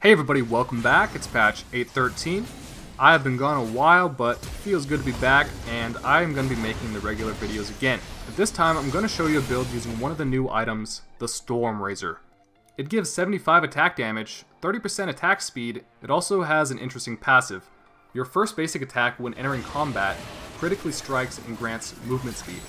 Hey everybody, welcome back. It's patch 8.13. I have been gone a while, but it feels good to be back, and I am going to be making the regular videos again. But this time, I'm going to show you a build using one of the new items, the Stormrazor. It gives 75 attack damage, 30% attack speed. It also has an interesting passive. Your first basic attack when entering combat critically strikes and grants movement speed.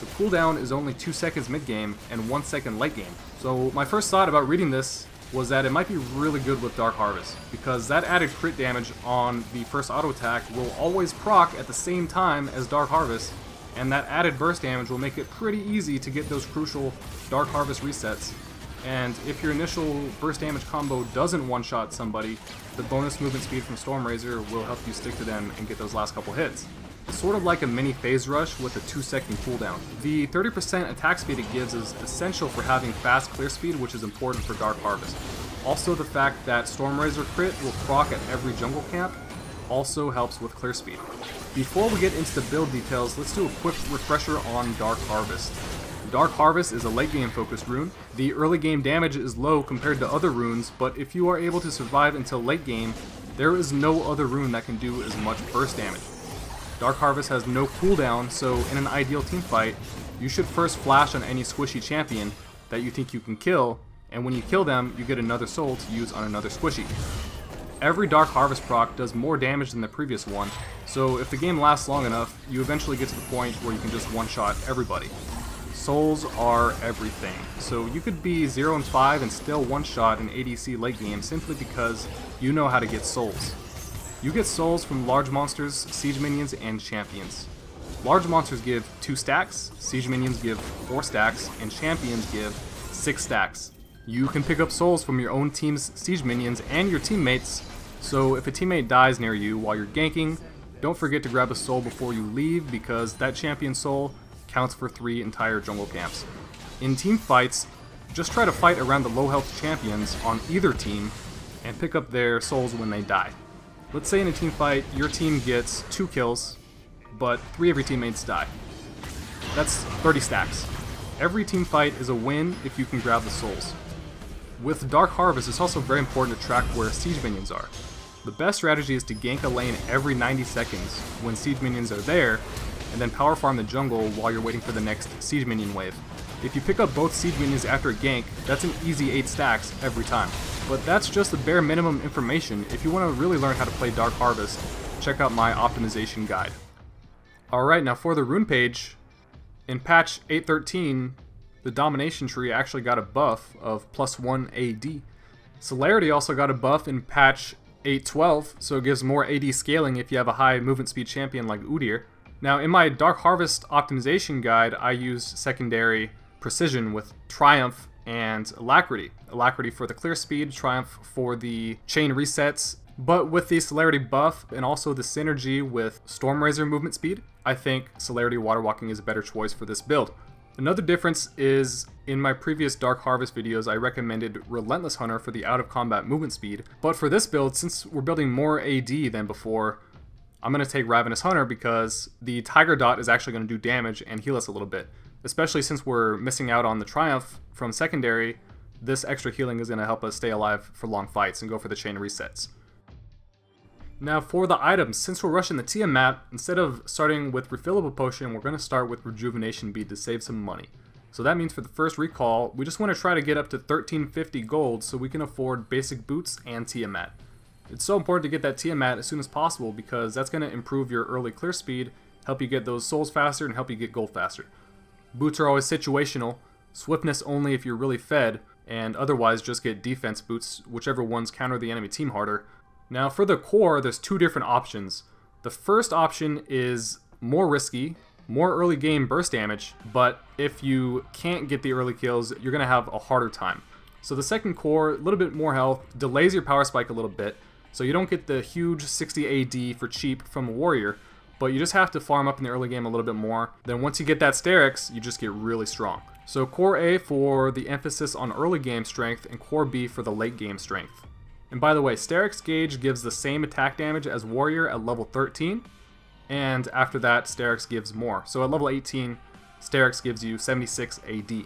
The cooldown is only 2 seconds mid-game and 1 second late-game. So my first thought about reading this was that it might be really good with Dark Harvest, because that added crit damage on the first auto attack will always proc at the same time as Dark Harvest, and that added burst damage will make it pretty easy to get those crucial Dark Harvest resets. And if your initial burst damage combo doesn't one-shot somebody, the bonus movement speed from Stormrazor will help you stick to them and get those last couple hits. It's sort of like a mini phase rush with a 2-second cooldown. The 30% attack speed it gives is essential for having fast clear speed, which is important for Dark Harvest. Also, the fact that Stormrazor crit will proc at every jungle camp also helps with clear speed. Before we get into the build details, let's do a quick refresher on Dark Harvest. Dark Harvest is a late game focused rune. The early game damage is low compared to other runes, but if you are able to survive until late game, there is no other rune that can do as much burst damage. Dark Harvest has no cooldown, so in an ideal teamfight, you should first flash on any squishy champion that you think you can kill, and when you kill them, you get another soul to use on another squishy. Every Dark Harvest proc does more damage than the previous one, so if the game lasts long enough, you eventually get to the point where you can just one-shot everybody. Souls are everything, so you could be 0 and 5 and still one-shot an ADC late game simply because you know how to get souls. You get souls from large monsters, siege minions, and champions. Large monsters give 2 stacks, siege minions give 4 stacks, and champions give 6 stacks. You can pick up souls from your own team's siege minions and your teammates, so if a teammate dies near you while you're ganking, don't forget to grab a soul before you leave, because that champion soul counts for 3 entire jungle camps. In team fights, just try to fight around the low health champions on either team and pick up their souls when they die. Let's say in a team fight, your team gets 2 kills, but 3 of your teammates die. That's 30 stacks. Every team fight is a win if you can grab the souls. With Dark Harvest, it's also very important to track where siege minions are. The best strategy is to gank a lane every 90 seconds when siege minions are there, and then power farm the jungle while you're waiting for the next siege minion wave. If you pick up both siege minions after a gank, that's an easy 8 stacks every time. But that's just the bare minimum information. If you want to really learn how to play Dark Harvest, check out my optimization guide. Alright, now for the rune page, in patch 8.13, the domination tree actually got a buff of +1 AD. Celerity also got a buff in patch 8.12, so it gives more AD scaling if you have a high movement speed champion like Udyr. Now in my Dark Harvest optimization guide, I used secondary precision with Triumph and Alacrity. Alacrity for the clear speed, Triumph for the chain resets. But with the Celerity buff and also the synergy with Stormrazor movement speed, I think Celerity Water Walking is a better choice for this build. Another difference is, in my previous Dark Harvest videos, I recommended Relentless Hunter for the out-of-combat movement speed. But for this build, since we're building more AD than before, I'm going to take Ravenous Hunter because the Tiger Dot is actually going to do damage and heal us a little bit. Especially since we're missing out on the Triumph from secondary, this extra healing is going to help us stay alive for long fights and go for the chain resets. Now for the items, since we're rushing the Tiamat, instead of starting with Refillable Potion, we're going to start with Rejuvenation Bead to save some money. So that means for the first recall, we just want to try to get up to 1350 gold so we can afford basic boots and Tiamat. It's so important to get that Tiamat as soon as possible because that's going to improve your early clear speed, help you get those souls faster, and help you get gold faster. Boots are always situational, swiftness only if you're really fed, and otherwise just get defense boots, whichever ones counter the enemy team harder. Now for the core, there's 2 different options. The first option is more risky, more early game burst damage, but if you can't get the early kills, you're going to have a harder time. So the second core, a little bit more health, delays your power spike a little bit, so you don't get the huge 60 AD for cheap from a warrior, but you just have to farm up in the early game a little bit more. Then once you get that Sterix, you just get really strong. So Core A for the emphasis on early game strength, and Core B for the late game strength. And by the way, Sterix gauge gives the same attack damage as Warrior at level 13, and after that, Sterix gives more. So at level 18, Sterix gives you 76 AD.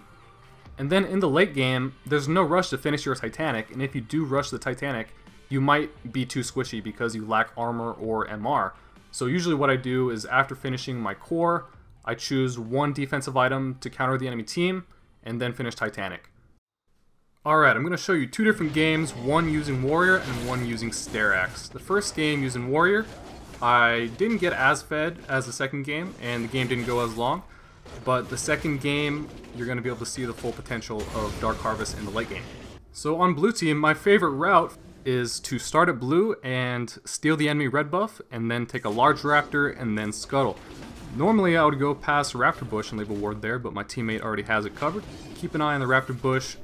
And then in the late game, there's no rush to finish your Titanic, and if you do rush the Titanic, you might be too squishy because you lack armor or MR. So usually what I do is after finishing my core, I choose one defensive item to counter the enemy team, and then finish Titanic. Alright, I'm going to show you two different games, one using Warrior and one using Stair Axe. The first game using Warrior, I didn't get as fed as the second game, and the game didn't go as long. But the second game, you're going to be able to see the full potential of Dark Harvest in the late game. So on blue team, my favorite route is to start at blue and steal the enemy red buff, and then take a large raptor and then scuttle. Normally I would go past Raptor Bush and leave a ward there, but my teammate already has it covered. Keep an eye on the Raptor Bush,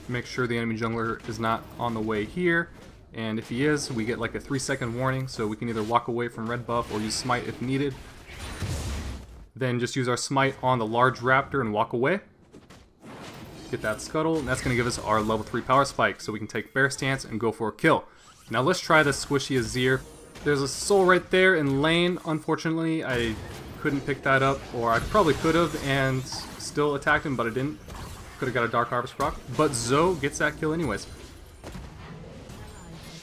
make sure the enemy jungler is not on the way here, and if he is, we get like a 3-second warning, so we can either walk away from red buff or use smite if needed. Then just use our smite on the large raptor and walk away. Get that scuttle, and that's going to give us our level 3 power spike, so we can take bear stance and go for a kill. Now let's try this squishy Udyr. There's a soul right there in lane. Unfortunately, I couldn't pick that up, or I probably could have and still attacked him, but I didn't. Could have got a Dark Harvest proc, but Zoe gets that kill anyways.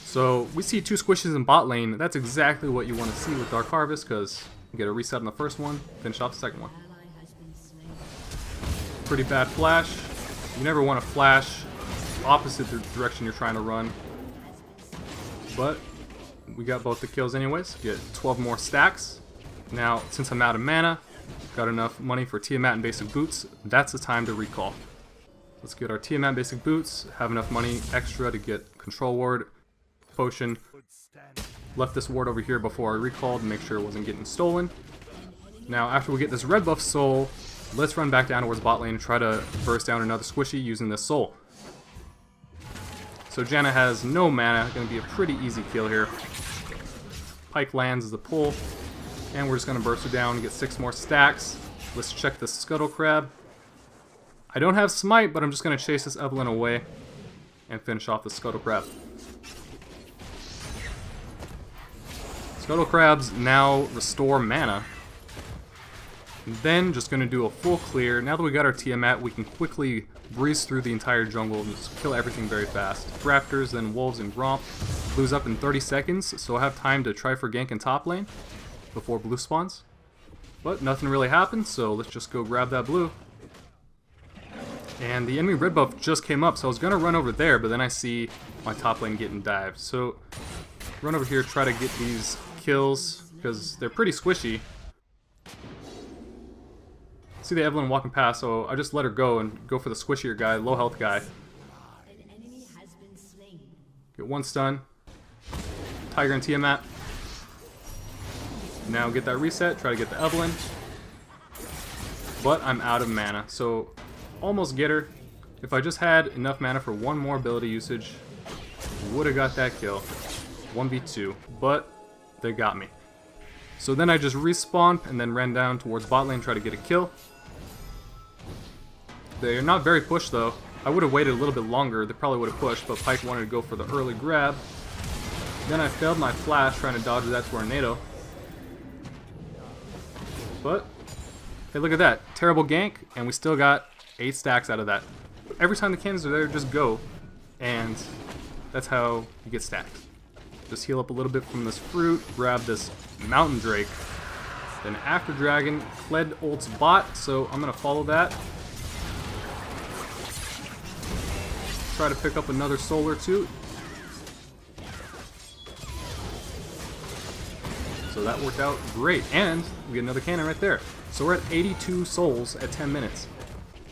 So we see two squishes in bot lane. That's exactly what you want to see with Dark Harvest, because you get a reset on the first one, finish off the second one. Pretty bad flash. You never want to flash opposite the direction you're trying to run. But we got both the kills anyways. Get 12 more stacks. Now, since I'm out of mana, got enough money for Tiamat and basic boots, that's the time to recall. Let's get our Tiamat basic boots, have enough money extra to get control ward, potion. Left this ward over here before I recalled to make sure it wasn't getting stolen. Now, after we get this red buff soul, let's run back down towards bot lane and try to burst down another squishy using this soul. So Janna has no mana, going to be a pretty easy kill here. Pike lands as a pull, and we're just going to burst her down and get 6 more stacks. Let's check the Scuttle Crab. I don't have smite, but I'm just going to chase this Evelynn away and finish off the Scuttle Crab. Scuttle Crabs now restore mana. And then just going to do a full clear. Now that we got our Tiamat, we can quickly breeze through the entire jungle and just kill everything very fast. Raptors, then Wolves and Gromp. Blue's up in 30 seconds, so I have time to try for gank in top lane before blue spawns. But nothing really happened, so let's just go grab that blue. And the enemy red buff just came up, so I was going to run over there, but then I see my top lane getting dived. So run over here, try to get these kills, because they're pretty squishy. See the Evelynn walking past, so I just let her go and go for the squishier guy, low health guy. Get one stun. Tiger and Tiamat. Now get that reset, try to get the Evelynn. But I'm out of mana, so almost get her. If I just had enough mana for one more ability usage, would have got that kill. 1v2, but they got me. So then I just respawned and then ran down towards bot lane, try to get a kill. They're not very pushed though. I would have waited a little bit longer, they probably would have pushed, but Pyke wanted to go for the early grab. Then I failed my flash trying to dodge that tornado. But, hey, look at that. Terrible gank, and we still got 8 stacks out of that. Every time the cannons are there, just go, and that's how you get stacked. Just heal up a little bit from this fruit, grab this Mountain Drake. Then after Dragon, Kled ults bot, so I'm going to follow that. Try to pick up another soul or two. So that worked out great, and we get another cannon right there. So we're at 82 souls at 10 minutes.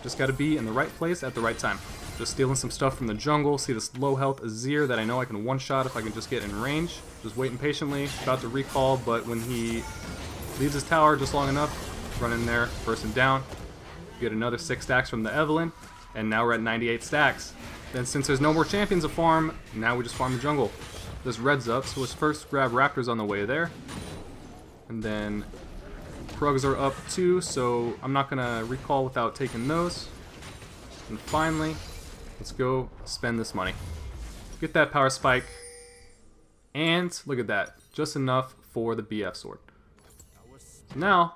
Just got to be in the right place at the right time. Just stealing some stuff from the jungle. See this low health Udyr that I know I can one-shot if I can just get in range. Just waiting patiently, about to recall, but when he leaves his tower just long enough, run in there, burst him down. Get another 6 stacks from the Evelynn, and now we're at 98 stacks. Then since there's no more champions to farm, now we just farm the jungle. This red's up, so let's first grab Raptors on the way there. And then Krugs are up too, so I'm not going to recall without taking those. And finally, let's go spend this money. Get that power spike. And look at that, just enough for the BF sword. So now,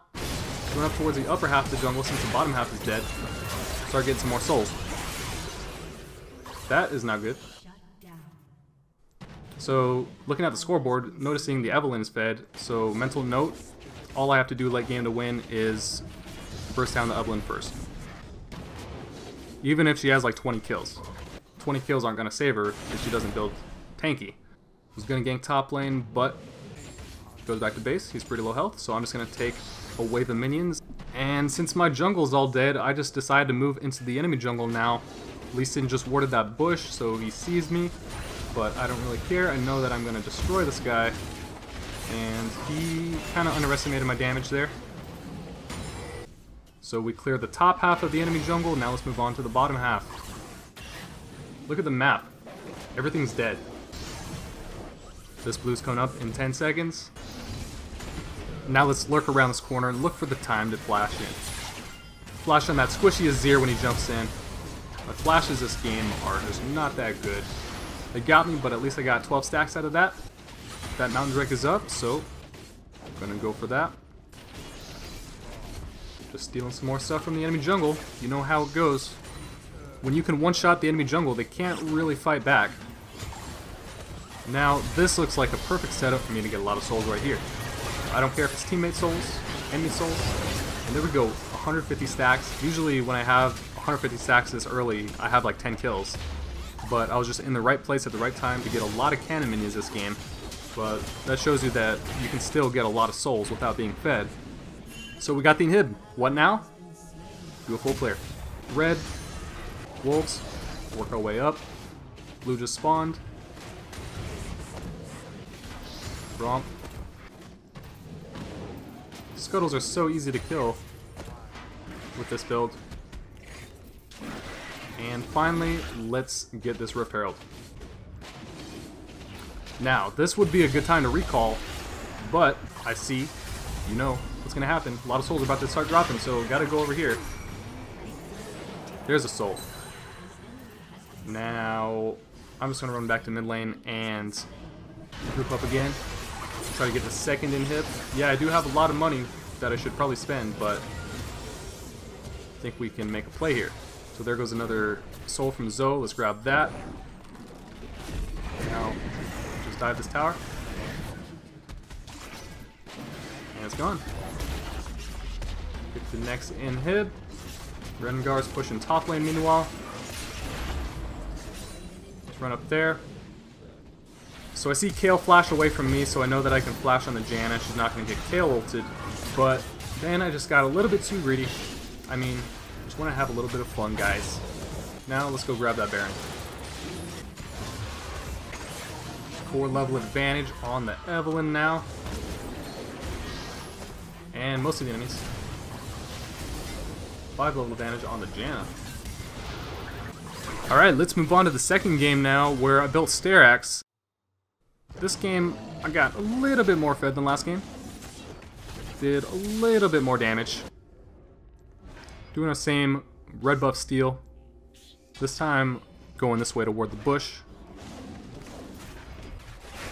going up towards the upper half of the jungle since the bottom half is dead. Start getting some more souls. That is not good. So, looking at the scoreboard, noticing the Evelyn is fed, so mental note, all I have to do late game to win is burst down the Evelyn first. Even if she has like 20 kills. 20 kills aren't going to save her if she doesn't build tanky. I was going to gank top lane, but goes back to base. He's pretty low health, so I'm just going to take a wave of minions. And since my jungle's all dead, I just decided to move into the enemy jungle now. Lee Sin just warded that bush, so he sees me. But I don't really care. I know that I'm going to destroy this guy. And he kind of underestimated my damage there. So we cleared the top half of the enemy jungle. Now let's move on to the bottom half. Look at the map. Everything's dead. This blue's coming up in 10 seconds. Now let's lurk around this corner and look for the time to flash in. Flash on that squishy Udyr when he jumps in. The flashes this game are just not that good. They got me, but at least I got 12 stacks out of that. That Mountain Drake is up, so I'm gonna go for that. Just stealing some more stuff from the enemy jungle. You know how it goes. When you can one-shot the enemy jungle, they can't really fight back. Now, this looks like a perfect setup for me to get a lot of souls right here. I don't care if it's teammate souls, enemy souls. And there we go, 150 stacks. Usually when I have 150 stacks this early, I have like 10 kills. But I was just in the right place at the right time to get a lot of cannon minions this game. But that shows you that you can still get a lot of souls without being fed. So we got the inhib. What now? Do a full clear. Red, wolves, work our way up. Blue just spawned. Romp. Scuttles are so easy to kill with this build. And finally, let's get this Rift Herald. Now, this would be a good time to recall, but I see, you know, what's going to happen. A lot of souls are about to start dropping, so gotta go over here. There's a soul. Now, I'm just going to run back to mid lane and group up again. Try to get the second inhib. Yeah, I do have a lot of money that I should probably spend, but I think we can make a play here. So there goes another soul from Zoe. Let's grab that. Now, just dive this tower. And it's gone. Get the next inhib. Rengar's pushing top lane meanwhile. Let's run up there. So I see Kayle flash away from me, so I know that I can flash on the Janna. She's not going to get Kayle ulted. But then I just got a little bit too greedy. I mean, just want to have a little bit of fun, guys. Now let's go grab that Baron. 4 level advantage on the Evelyn now. And most of the enemies. 5 level advantage on the Janna. Alright, let's move on to the second game now, where I built Sterax. This game, I got a little bit more fed than last game. Did a little bit more damage. Doing the same red buff steal. This time, going this way toward the bush.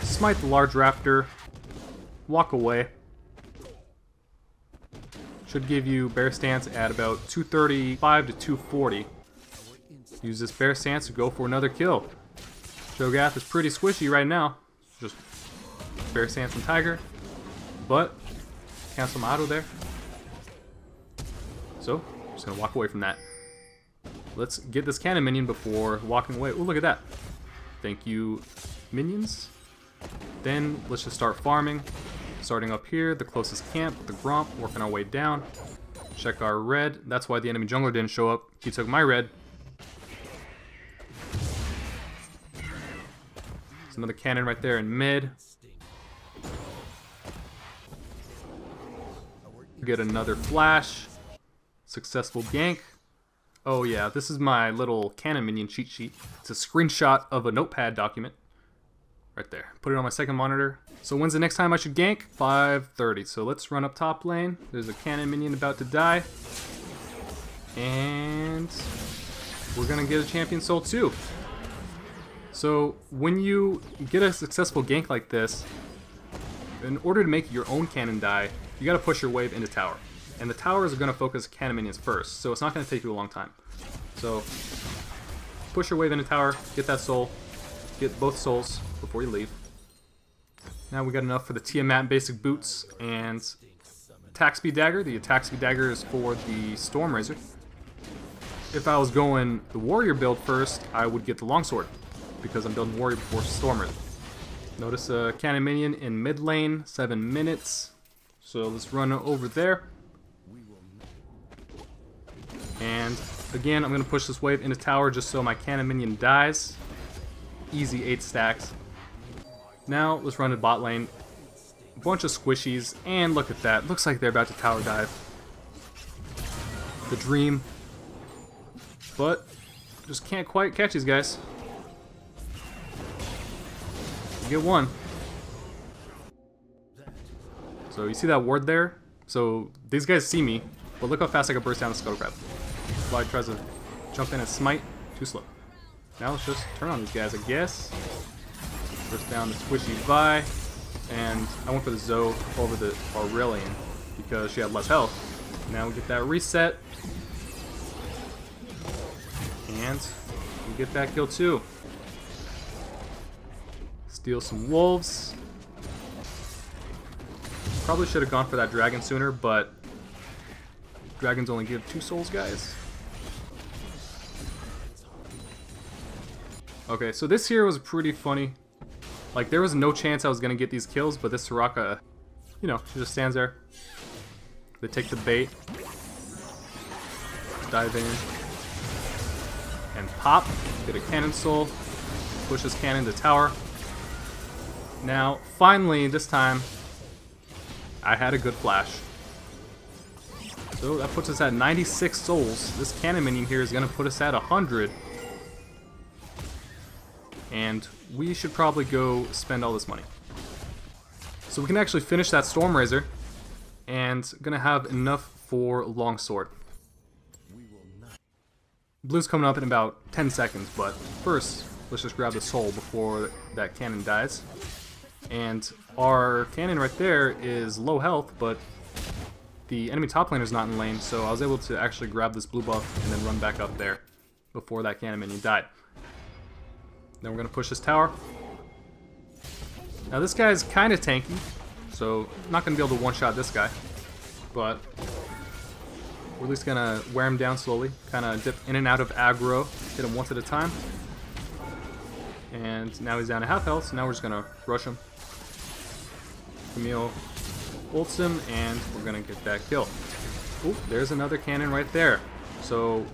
Smite the large raptor. Walk away. Should give you bear stance at about 235 to 240. Use this bear stance to go for another kill. Cho'Gath is pretty squishy right now. Just bear stance and tiger. But, cancel my auto there. So, just gonna walk away from that. Let's get this cannon minion before walking away. Oh, look at that. Thank you, minions. Then, let's just start farming. Starting up here, the closest camp, the Gromp, working our way down. Check our red. That's why the enemy jungler didn't show up. He took my red. There's another cannon right there in mid. Get another flash. Successful gank. Oh yeah, this is my little cannon minion cheat sheet. It's a screenshot of a notepad document. Right there. Put it on my second monitor. So when's the next time I should gank? 5:30. So let's run up top lane. There's a cannon minion about to die. And we're gonna get a champion soul too. So when you get a successful gank like this, in order to make your own cannon die, you gotta push your wave into tower. And the towers are gonna focus cannon minions first, so it's not gonna take you a long time. So push your wave into tower, get that soul, get both souls before you leave. Now we got enough for the Tiamat basic boots and attack speed dagger. The attack speed dagger is for the Stormrazor. If I was going the warrior build first, I would get the longsword because I'm building warrior before Stormrazor. Notice a cannon minion in mid lane, 7 minutes. So let's run over there. And again, I'm going to push this wave into tower just so my cannon minion dies. Easy 8 stacks. Now let's run to bot lane. A bunch of squishies, and look at that. Looks like they're about to tower dive. The dream. But just can't quite catch these guys. Get one. So you see that ward there? So these guys see me, but look how fast I can burst down the scuttle crab. Slide tries to jump in and smite. Too slow. Now let's just turn on these guys, I guess. Burst down the squishy Vi. And I went for the Zoe over the Aurelian because she had less health. Now we get that reset. And we get that kill too. Steal some wolves. Probably should have gone for that dragon sooner, but dragons only give 2 souls, guys. Okay, so this here was pretty funny. Like, there was no chance I was going to get these kills, but this Soraka, you know, she just stands there. They take the bait. Dive in. And pop. Get a cannon soul. Push this cannon to tower. Now, finally, this time, I had a good flash. So that puts us at 96 souls. This cannon minion here is going to put us at 100. And we should probably go spend all this money. So we can actually finish that Stormrazor. And going to have enough for longsword. Blue's coming up in about 10 seconds, but first, let's just grab the soul before that cannon dies. And our cannon right there is low health, but the enemy top laner is not in lane, so I was able to actually grab this blue buff and then run back up there before that cannon minion died. Then we're going to push this tower. Now this guy's kind of tanky, so not going to be able to one-shot this guy, but we're at least going to wear him down slowly, kind of dip in and out of aggro, hit him once at a time. And now he's down to half health, so now we're just going to rush him. Camille ults him, and we're going to get that kill. Ooh, there's another cannon right there. So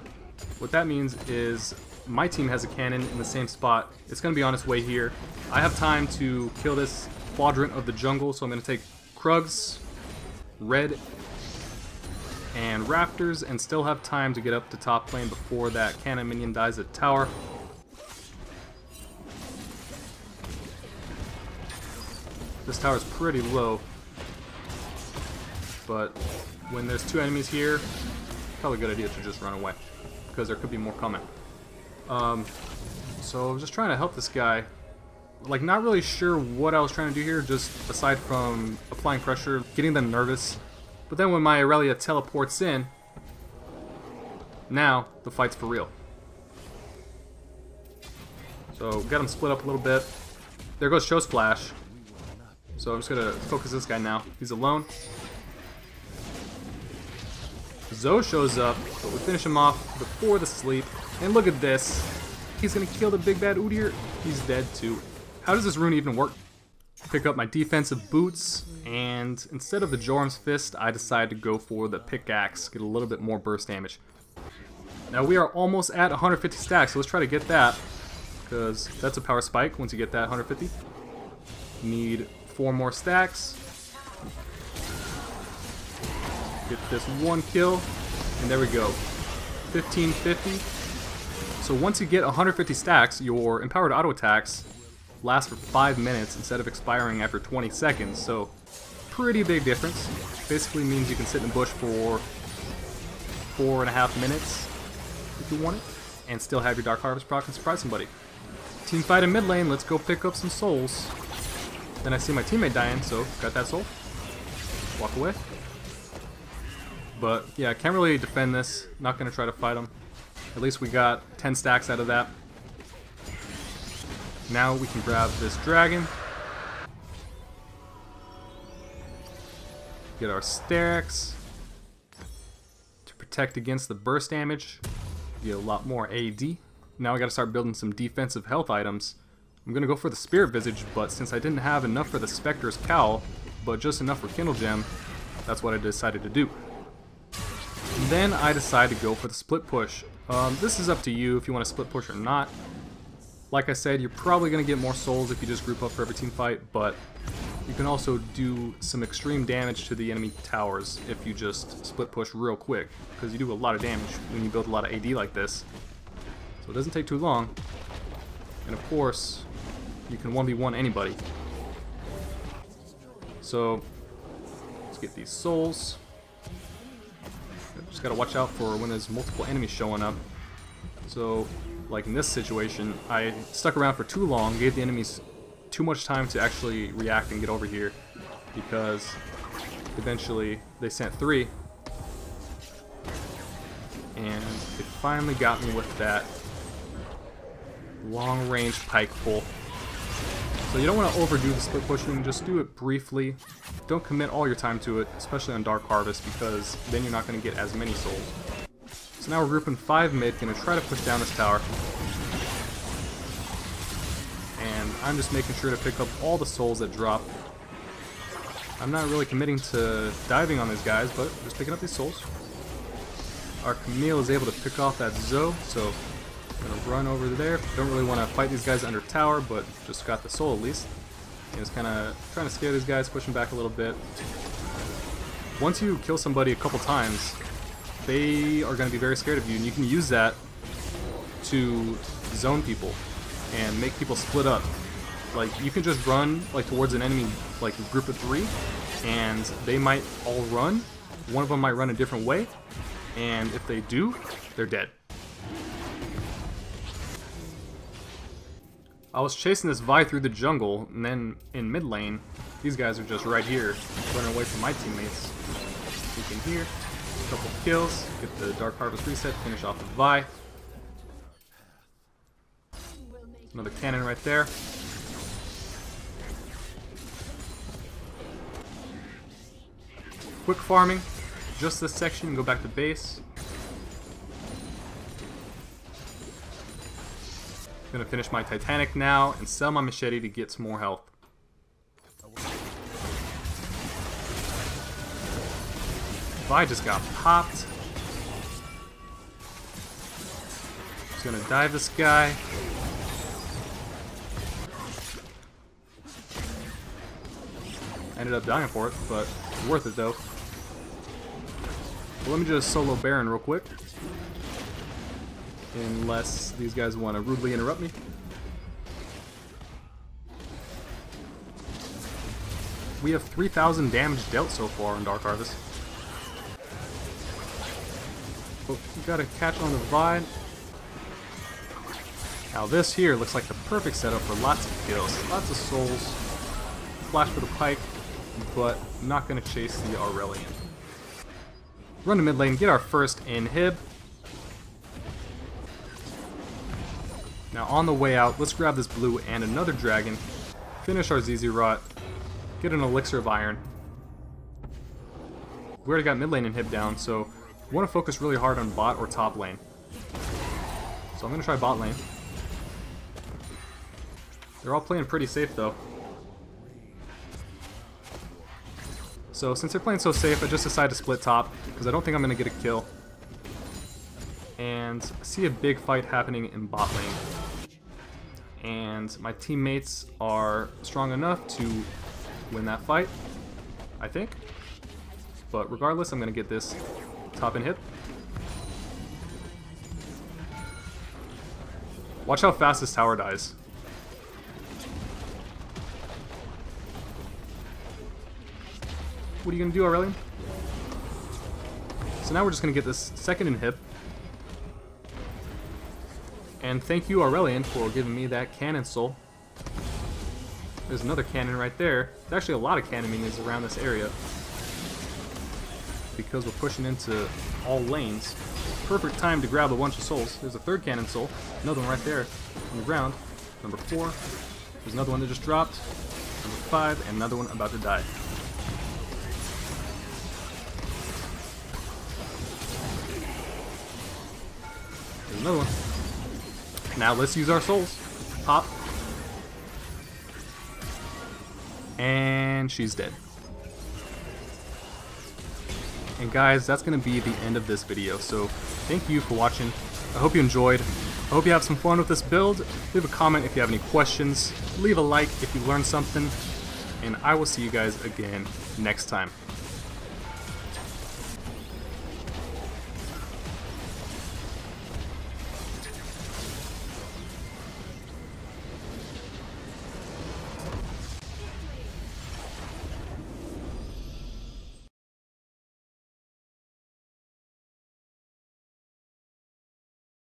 what that means is my team has a cannon in the same spot. It's going to be on its way here. I have time to kill this quadrant of the jungle, so I'm going to take Krugs, Red, and Raptors, and still have time to get up to top lane before that cannon minion dies at tower. This tower is pretty low, but when there's 2 enemies here, probably a good idea to just run away, because there could be more coming. So I'm just trying to help this guy. Like, not really sure what I was trying to do here, just aside from applying pressure, getting them nervous. But then when my Aurelia teleports in, now the fight's for real. So got him split up a little bit. There goes Show's flash. So I'm just gonna focus this guy now. He's alone. Zoe shows up, but we finish him off before the sleep. And look at this. He's gonna kill the big bad Udyr. He's dead too. How does this rune even work? Pick up my defensive boots, and instead of the Jorm's Fist, I decide to go for the pickaxe, get a little bit more burst damage. Now we are almost at 150 stacks, so let's try to get that, because that's a power spike once you get that 150. Need 4 more stacks. Get this 1 kill, and there we go. 1550. So once you get 150 stacks, your empowered auto attacks last for 5 minutes instead of expiring after 20 seconds. So pretty big difference. Basically means you can sit in the bush for 4.5 minutes if you want it, and still have your Dark Harvest proc and surprise somebody. Team fight in mid lane, let's go pick up some souls. Then I see my teammate dying, so got that soul. Walk away. But yeah, I can't really defend this. Not gonna try to fight him. At least we got 10 stacks out of that. Now we can grab this dragon. Get our Sterax to protect against the burst damage. Get a lot more AD. Now I gotta start building some defensive health items. I'm gonna go for the Spirit Visage, but since I didn't have enough for the Spectre's Cowl, but just enough for Kindle Gem, that's what I decided to do. And then I decided to go for the Split Push. This is up to you if you want to split push or not. Like I said, you're probably going to get more souls if you just group up for every team fight, but you can also do some extreme damage to the enemy towers if you just split push real quick, because you do a lot of damage when you build a lot of AD like this. So it doesn't take too long. And of course, you can 1v1 anybody. So let's get these souls. Just gotta watch out for when there's multiple enemies showing up. So, like in this situation, I stuck around for too long, gave the enemies too much time to actually react and get over here, because eventually they sent 3, and they finally got me with that long-range pike pull. So you don't want to overdo the split pushing, just do it briefly. Don't commit all your time to it, especially on Dark Harvest, because then you're not going to get as many souls. So now we're grouping 5 mid, going to try to push down this tower. And I'm just making sure to pick up all the souls that drop. I'm not really committing to diving on these guys, but just picking up these souls. Our Camille is able to pick off that Zoe, so I'm going to run over there. Don't really want to fight these guys under tower, but just got the soul at least. And just kind of trying to scare these guys, pushing back a little bit. Once you kill somebody a couple times, they are going to be very scared of you, and you can use that to zone people and make people split up. Like, you can just run like towards an enemy, like a group of 3, and they might all run. One of them might run a different way, and if they do, they're dead. I was chasing this Vi through the jungle, and then in mid lane, these guys are just right here, running away from my teammates. Peek in here, a couple kills, get the Dark Harvest reset, finish off the Vi. Another cannon right there. Quick farming, just this section, go back to base. Gonna finish my Titanic now and sell my machete to get some more health. Vi just got popped. Just gonna dive this guy. Ended up dying for it, but worth it though. Well, let me just solo Baron real quick. Unless these guys want to rudely interrupt me. We have 3,000 damage dealt so far in Dark Harvest. But we gotta catch on the Vi. Now this here looks like the perfect setup for lots of kills, lots of souls. Flash for the pike, but not gonna chase the Aurelian. Run to mid lane, get our first inhib. Now on the way out, let's grab this blue and another dragon, finish our ZZ Rot, get an elixir of iron. We already got mid lane inhib down, so we want to focus really hard on bot or top lane. So I'm going to try bot lane. They're all playing pretty safe though. So since they're playing so safe, I just decided to split top, because I don't think I'm going to get a kill. And I see a big fight happening in bot lane. And my teammates are strong enough to win that fight, I think. But regardless, I'm going to get this top inhib. Watch how fast this tower dies. What are you going to do, Aurelian? So now we're just going to get this second inhib. And thank you, Aurelian, for giving me that cannon soul. There's another cannon right there. There's actually a lot of cannon minions around this area, because we're pushing into all lanes. Perfect time to grab a bunch of souls. There's a third cannon soul. Another one right there on the ground. Number 4. There's another one that just dropped. Number 5, and another one about to die. There's another one. Now let's use our souls. Pop. And she's dead. And guys, that's going to be the end of this video. So thank you for watching. I hope you enjoyed. I hope you have some fun with this build. Leave a comment if you have any questions. Leave a like if you learned something. And I will see you guys again next time.